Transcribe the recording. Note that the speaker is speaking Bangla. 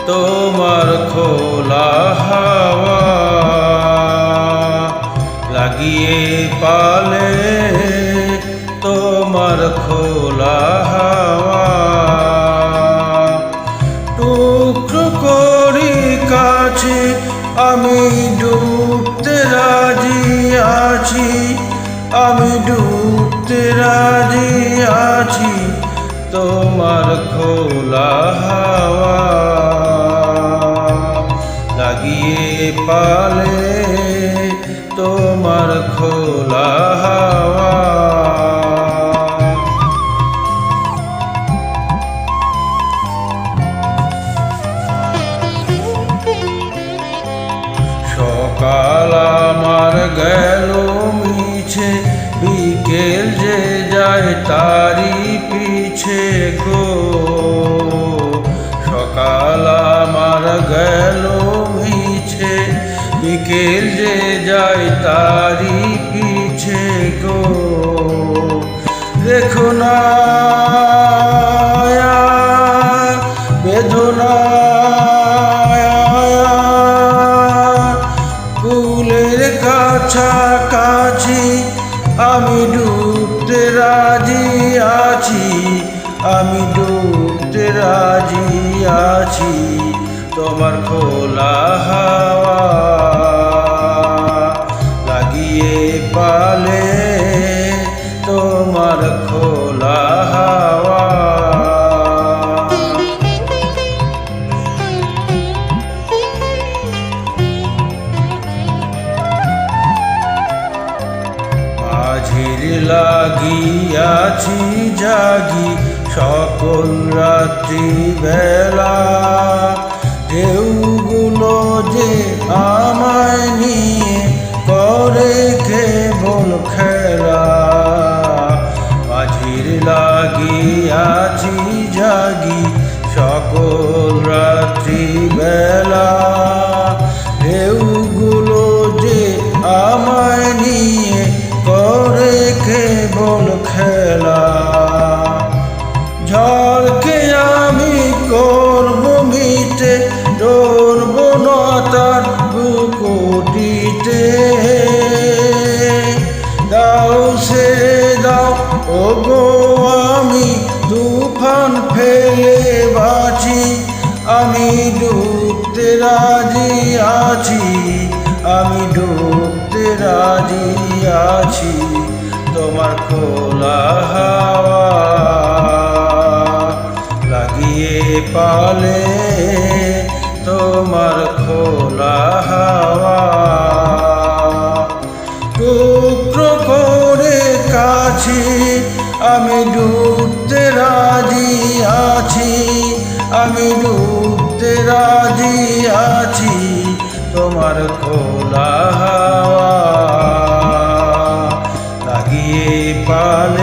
তোমার খোলা হাওয়া লাগিয়ে পালে তোমার খোলা হাওয়া টুকরো করি কাছে আমি ডুবতে রাজি আছি আমি ডুবতে রাজি আছি তোমার খোলা হাওয়া লাগিয়ে পালে তোমার খোলা হাওয়া সকাল আমার গেল মিছে বিকেল যে যায় তারি পিছে গো সকাল আমার গেল মিছে বিকেল যে যায় তারি পিছে গো দেখো না বেদনা কুলের কাছাকাছি আমি ডুবতে রাজি আছি আমি ডুবতে রাজি আছি তোমার খোলা হাওয়া লাগিয়ে পালে তোমার খোলা হাওয়া মাঝির লাগিয়াছি জাগি সকল রাত্রি বেলা ঢেউগুলো যে আমায় নিয়ে করে কেবল খেলা মাঝির লাগিয়াছি জাগি সকল রাত্রি বেলা ঢেউগুলো যে আমায় নিয়ে করে কেবল খেলা ঝড়কে আমি করব মিটে ডরব না তার বুকুটিতে দাও সে দাও ও গো আমি তুফান ফেলে বাঁচি আমি ডুবতে রাজি আছি আমি ডুবতে রাজি আছি তোমার খোলা হাওয়া লাগিয়ে পালে তোমার খোলা হাওয়া টুকরো করে কাছি আমি ডুবতে রাজি আছি আমি ডুবতে রাজি আছি তোমার খোলা হাওয়া লাগিয়ে পালে